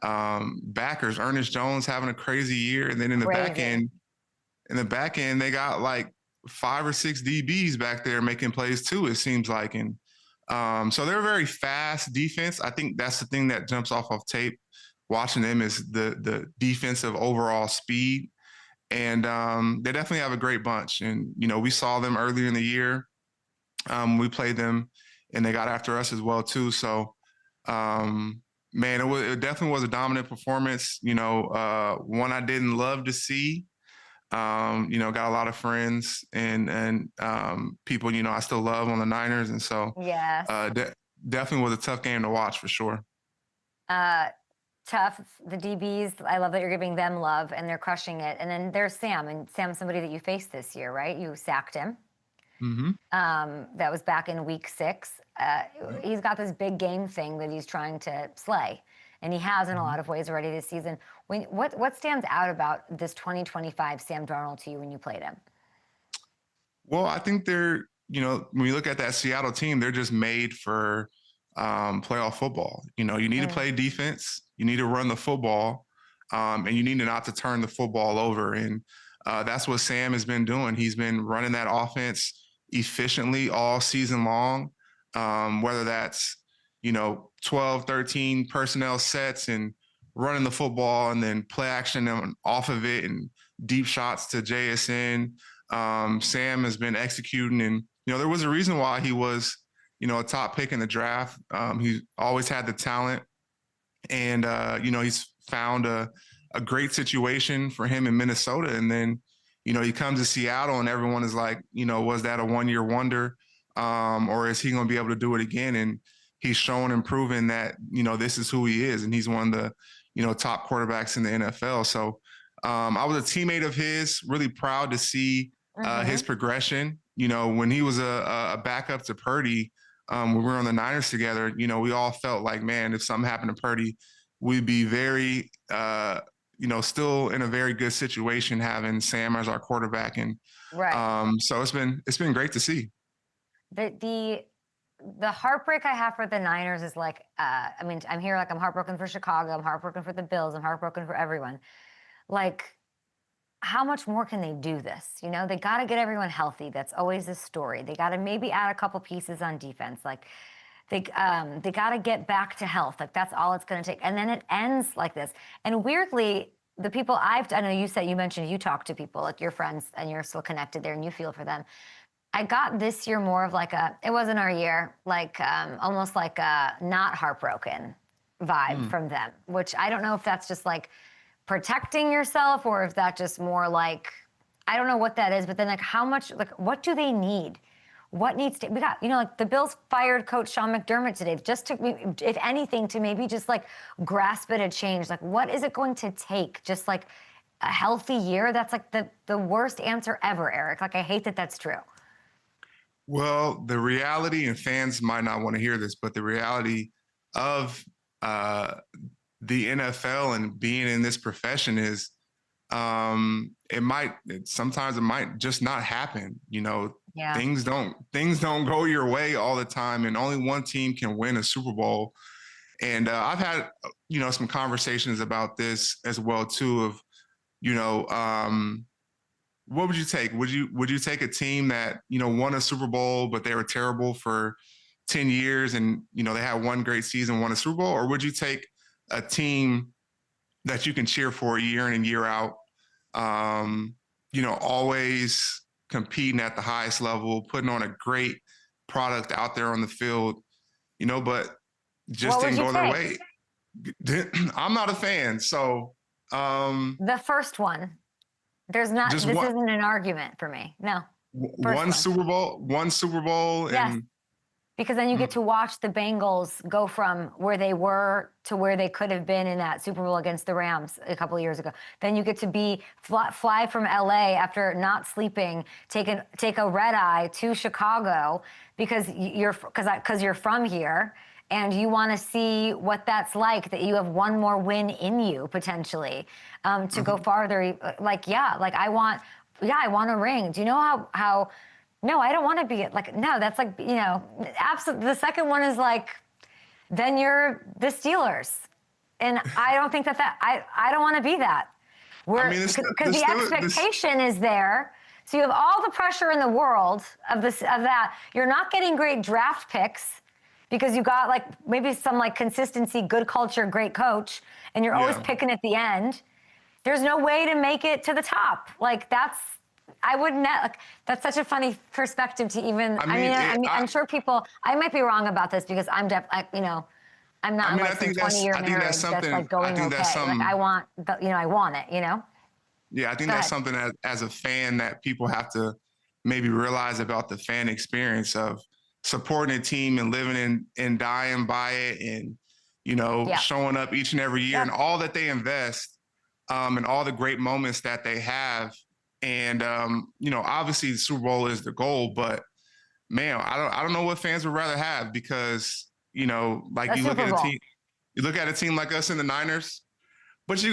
Backers, Ernest Jones having a crazy year. And then in the back end, they got like 5 or 6 DBs back there making plays too, it seems like. And so they're a very fast defense. I think that's the thing that jumps off of tape watching them, is the defensive overall speed. And they definitely have a great bunch. And, we saw them earlier in the year. We played them, and they got after us as well, too. So, it definitely was a dominant performance. One I didn't love to see. Got a lot of friends and people, I still love on the Niners. And so yes. Definitely was a tough game to watch for sure. Tough. The DBs, I love that you're giving them love and they're crushing it. And then there's Sam, and Sam's somebody that you faced this year, right? You sacked him. Mm-hmm. That was back in week 6. He's got this big game thing that he's trying to slay, and he has in a lot of ways already this season. What stands out about this 2025 Sam Darnold to you when you played him? Well, I think they're, when you look at that Seattle team, they're just made for playoff football. You need to play defense, you need to run the football, and you need not to turn the football over. And that's what Sam has been doing. He's been running that offense efficiently all season long, whether that's, 12, 13 personnel sets and running the football, and then play action off of it and deep shots to JSN. Sam has been executing, and, there was a reason why he was, a top pick in the draft. He always had the talent, and, he's found a great situation for him in Minnesota. And then, he comes to Seattle, and everyone is like, was that a one-year wonder? Or is he going to be able to do it again? And he's shown and proven that, this is who he is. And he's one of the, top quarterbacks in the NFL. So I was a teammate of his, really proud to see his progression. When he was a backup to Purdy, when we were on the Niners together, we all felt like, man, if something happened to Purdy, we'd be very, still in a very good situation having Sam as our quarterback. And so it's been great to see. The heartbreak I have for the Niners is like, I'm here, like, I'm heartbroken for Chicago, I'm heartbroken for the Bills, I'm heartbroken for everyone. Like, how much more can they do this? They got to get everyone healthy. That's always the story. They got to maybe add a couple pieces on defense. Like, They got to get back to health. Like that's all it's going to take. And then it ends like this. And weirdly, the people I know you mentioned you talk to people like your friends and you're still connected there and you feel for them. I got this year more of like it wasn't our year, like almost like a not heartbroken vibe from them, which I don't know if that's just like protecting yourself or if that just more like, I don't know what that is, but then like how much, like what do they need? What needs to, we got, like the Bills fired coach Sean McDermott today, just to, if anything, to maybe just like grasp at a change. Like what is it going to take? Just like a healthy year? That's like the worst answer ever, Arik. Like I hate that that's true. Well, the reality, and fans might not want to hear this, but the reality of the NFL and being in this profession is sometimes it might just not happen. Yeah. Things don't go your way all the time, and only one team can win a Super Bowl. And I've had, some conversations about this as well too. Of, what would you take? Would you take a team that won a Super Bowl but they were terrible for 10 years and they had one great season, won a Super Bowl, or would you take a team that you can cheer for year in and year out? Always competing at the highest level, putting on a great product out there on the field, but just didn't go their way. I'm not a fan. So the first one, there's not, this isn't an argument for me. No. One Super Bowl. Yes. And because then you get to watch the Bengals go from where they were to where they could have been in that Super Bowl against the Rams a couple of years ago. Then you get to fly from LA after not sleeping, take a red eye to Chicago because you're from here and you want to see what that's like, that you have one more win in you potentially to go farther. I want a ring. Do you know how no, I don't want to be like, no, that's like, absolutely. The second one is like, then you're the Steelers. And I don't think I don't want to be that. Because the expectation is there. So you have all the pressure in the world of that. You're not getting great draft picks because you got like maybe some like consistency, good culture, great coach, and you're always picking at the end. There's no way to make it to the top. Like that's such a funny perspective to even. I'm sure people. I might be wrong about this because I'm I'm not like some 20-year marriage that's like going okay. Like I want it. Yeah, I think that's something as a fan that people have to maybe realize about the fan experience of supporting a team and living and dying by it, and showing up each and every year and all that they invest, and all the great moments that they have. And, obviously the Super Bowl is the goal, but man, I don't know what fans would rather have because, you look at a team like us in the Niners, but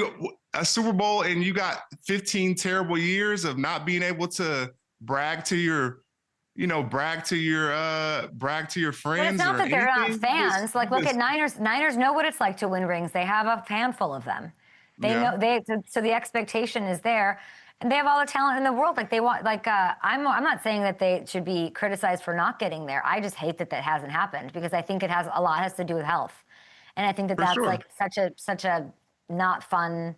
a Super Bowl and you got 15 terrible years of not being able to brag to your friends. But it's not that they're not fans. Look at Niners. Niners know what it's like to win rings. They have a handful of them. They know so the expectation is there. And they have all the talent in the world. Like they want, I'm not saying that they should be criticized for not getting there. I just hate that hasn't happened because I think a lot has to do with health. And I think that's like such a not fun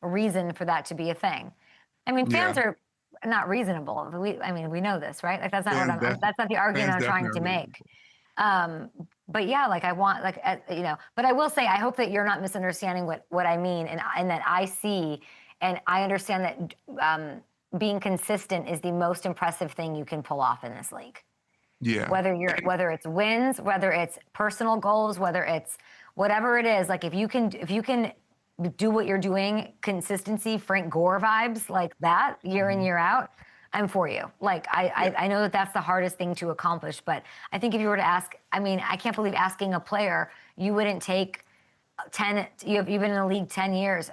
reason for that to be a thing. I mean, fans are not reasonable. We know this, right? Like that's not that's not the argument I'm trying to make. But yeah, like I want, but I will say, I hope that you're not misunderstanding what I mean and that I see. And I understand that being consistent is the most impressive thing you can pull off in this league. Yeah. Whether it's wins, whether it's personal goals, whether it's whatever it is, like if you can do what you're doing, consistency, Frank Gore vibes like that year in, year out, I'm for you. Like I know that that's the hardest thing to accomplish, but I think if you were to ask, I can't believe asking a player, you wouldn't take 10, you've been in the league 10 years,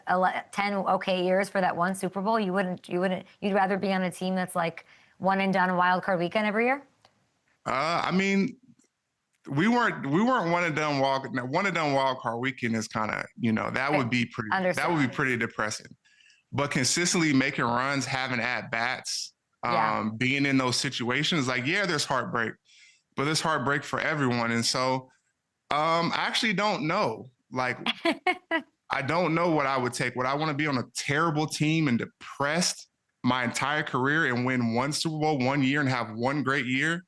10 okay years for that one Super Bowl. You'd rather be on a team that's like one and done wild card weekend every year? We weren't one and done wild card weekend is kind of, that would be pretty depressing. But consistently making runs, having at bats, being in those situations, there's heartbreak. but it's heartbreak for everyone. And so I actually don't know. Like, I don't know what I would take. Would I want to be on a terrible team and depressed my entire career and win one Super Bowl 1 year and have one great year?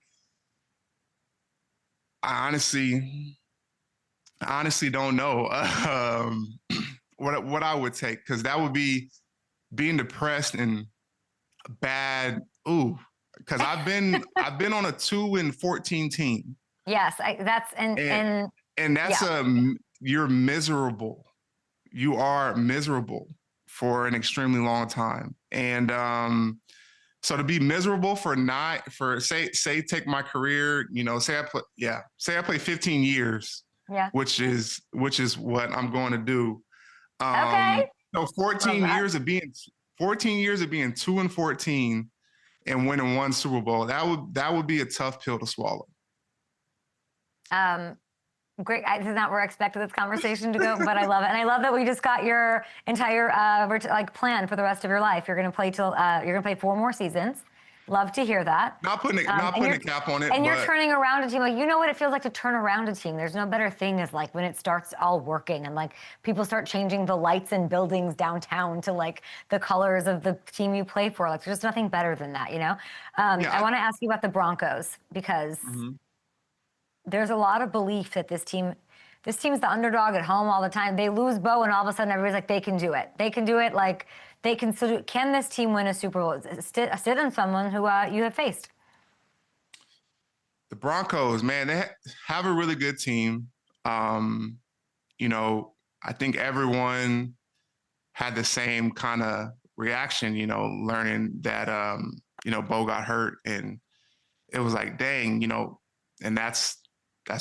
I honestly don't know what I would take, because that would be being depressed and bad. Ooh, because I've been on a 2-14 team. Yes, that's You're miserable. You are miserable for an extremely long time, and so to be miserable for say take my career, say I play 15 years, which is what I'm going to do. Okay. So 14 years of being 2-14 and winning one Super Bowl, that would be a tough pill to swallow. Great. This is not where I expected this conversation to go, but I love it. And I love that we just got your entire plan for the rest of your life. You're going to play 4 more seasons. Love to hear that. Not putting a cap on it. And you're turning around a team. Like, you know what it feels like to turn around a team. There's no better thing as like when it starts all working and like people start changing the lights and buildings downtown to like the colors of the team you play for. Like, there's just nothing better than that, I want to ask you about the Broncos, because there's a lot of belief that this team's the underdog at home all the time. They lose Bo, and all of a sudden everybody's like, they can do it. They can do it. Like, they can still do it. Can this team win a Super Bowl? Sit on someone who you have faced. The Broncos, man, they have a really good team. I think everyone had the same kind of reaction, learning that, Bo got hurt, and it was like, dang, and that's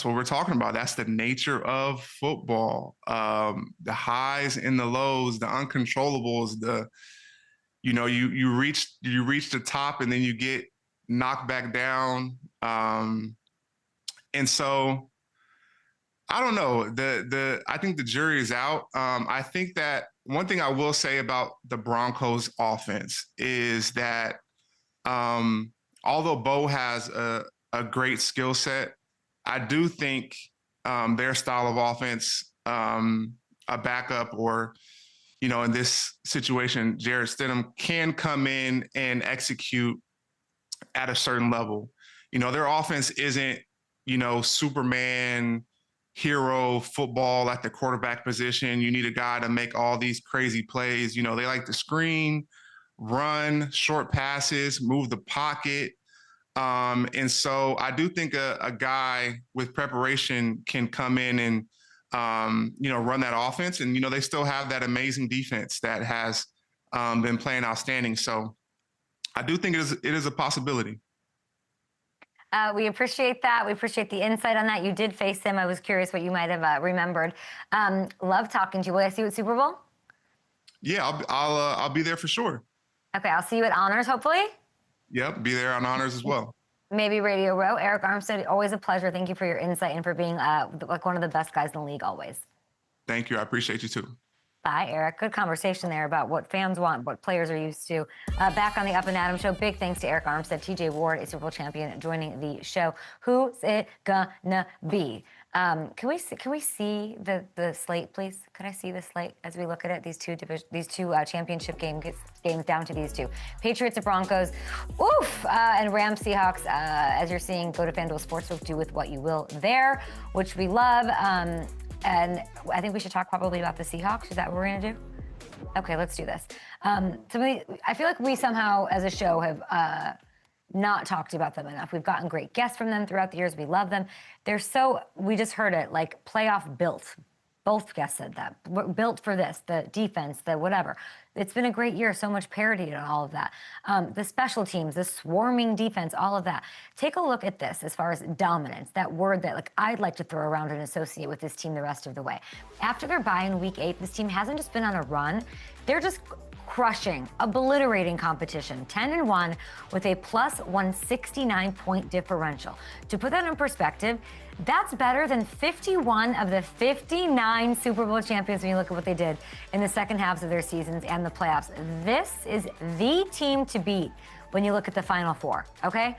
what we're talking about. That's the nature of football. The highs and the lows, the uncontrollables, you reach the top and then you get knocked back down. And so I don't know. I think the jury is out. I think that one thing I will say about the Broncos offense is that although Bo has a great skill set, I do think their style of offense, a backup or, in this situation, Jarrett Stidham can come in and execute at a certain level. Their offense isn't, Superman hero football at the quarterback position. You need a guy to make all these crazy plays. They like to screen, run, short passes, move the pocket. And so I do think a guy with preparation can come in and, run that offense. And, they still have that amazing defense that has been playing outstanding. So I do think it is a possibility. We appreciate that. We appreciate the insight on that. You did face him. I was curious what you might have remembered. Love talking to you. Will I see you at Super Bowl? Yeah, I'll be there for sure. Okay, I'll see you at Honors, hopefully. Yep, be there on Honors as well. Maybe Radio Row. Arik Armstead, always a pleasure. Thank you for your insight and for being like one of the best guys in the league always. Thank you. I appreciate you too. Bye, Arik. Good conversation there about what fans want, what players are used to. Back on the Up and Adam show, big thanks to Arik Armstead, TJ Ward, a Super Bowl champion, joining the show. Who's it gonna be? Can we see the slate, please? Could I see the slate as we look at it? These two championship games down to these two. Patriots and Broncos, oof, and Rams Seahawks. As you're seeing, go to FanDuel Sportsbook, do with what you will there, which we love. And I think we should talk probably about the Seahawks. Is that what we're going to do? Okay, let's do this. I feel like we somehow, as a show, have not talked about them enough. We've gotten great guests from them throughout the years. We love them. We just heard it, like playoff built. Both guests said that. We're built for this, the defense, the whatever. It's been a great year, so much parity and all of that. The special teams, the swarming defense, all of that. Take a look at this as far as dominance, that word that I'd like to throw around and associate with this team the rest of the way. After their bye in week 8, this team hasn't just been on a run. They're just crushing, obliterating competition, 10-1 with a plus 169 point differential. To put that in perspective, that's better than 51 of the 59 Super Bowl champions when you look at what they did in the second halves of their seasons and the playoffs. This is the team to beat when you look at the Final Four, okay?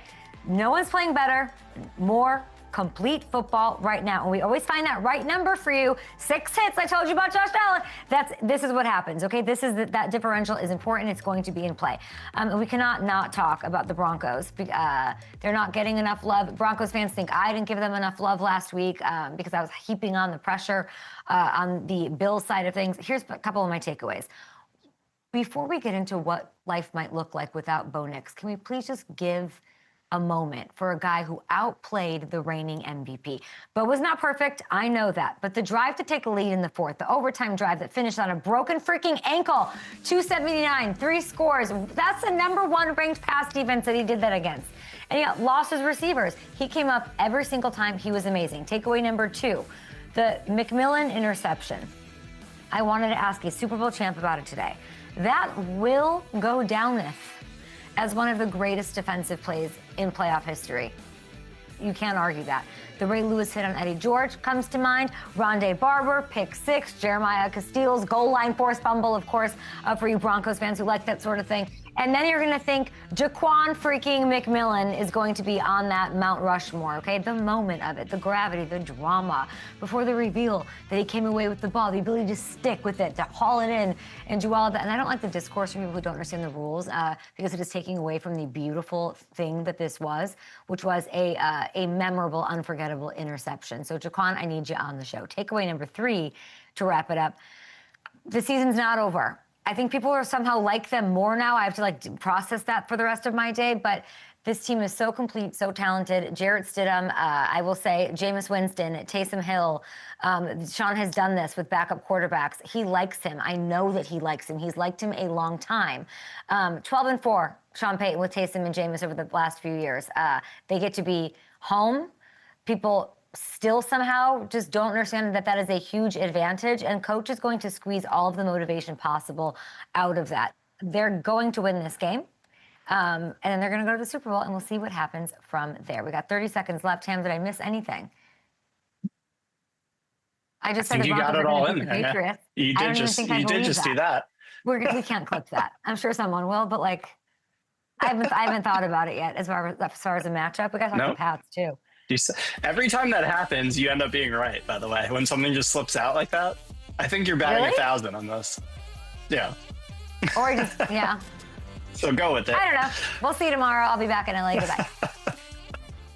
No one's playing better, more complete football right now. And we always find that right number for you. 6 hits. I told you about Josh Allen. This is what happens. Okay. That differential is important. It's going to be in play. And we cannot not talk about the Broncos. They're not getting enough love. Broncos fans think I didn't give them enough love last week because I was heaping on the pressure on the Bills side of things. Here's a couple of my takeaways. Before we get into what life might look like without Bo Nix, can we please just give a moment for a guy who outplayed the reigning MVP. But was not perfect, I know that. But the drive to take a lead in the fourth, the overtime drive that finished on a broken freaking ankle, 279, 3 scores. That's the #1 ranked pass defense that he did that against. And he lost his receivers. He came up every single time. He was amazing. Takeaway number 2, the McMillan interception. I wanted to ask a Super Bowl champ about it today. That will go down as one of the greatest defensive plays in playoff history. You can't argue that. The Ray Lewis hit on Eddie George comes to mind. Rondé Barber, pick 6. Jeremiah Castillo's goal line forced fumble, of course, for you Broncos fans who like that sort of thing. And then you're going to think Jaquan freaking McMillan is going to be on that Mount Rushmore, okay? The moment of it, the gravity, the drama, before the reveal that he came away with the ball, the ability to stick with it, to haul it in, and do all of that. And I don't like the discourse from people who don't understand the rules because it is taking away from the beautiful thing that this was, which was a memorable, unforgettable interception. So, Jaquan, I need you on the show. Takeaway number 3 to wrap it up. The season's not over. I think people are somehow like them more now. I have to process that for the rest of my day. But this team is so complete, so talented. Jarrett Stidham, I will say, Jameis Winston, Taysom Hill. Sean has done this with backup quarterbacks. He likes him. I know that he likes him. He's liked him a long time. 12-4, Sean Payton with Taysom and Jameis over the last few years. They get to be home. People still somehow just don't understand that is a huge advantage, and coach is going to squeeze all of the motivation possible out of that. They're going to win this game, and then they're going to go to the Super Bowl, and we'll see what happens from there. We got 30 seconds left. Tam, did I miss anything? I just said you got it all in there. Patriots. You did just do that. We can't clip that. I'm sure someone will, but I haven't thought about it yet as far as a matchup. We got to talk to Pats too. Every time that happens, you end up being right, by the way. When something just slips out like that, I think you're batting 1,000 on this. Yeah. Or yeah. So go with it. I don't know. We'll see you tomorrow. I'll be back in LA. Goodbye.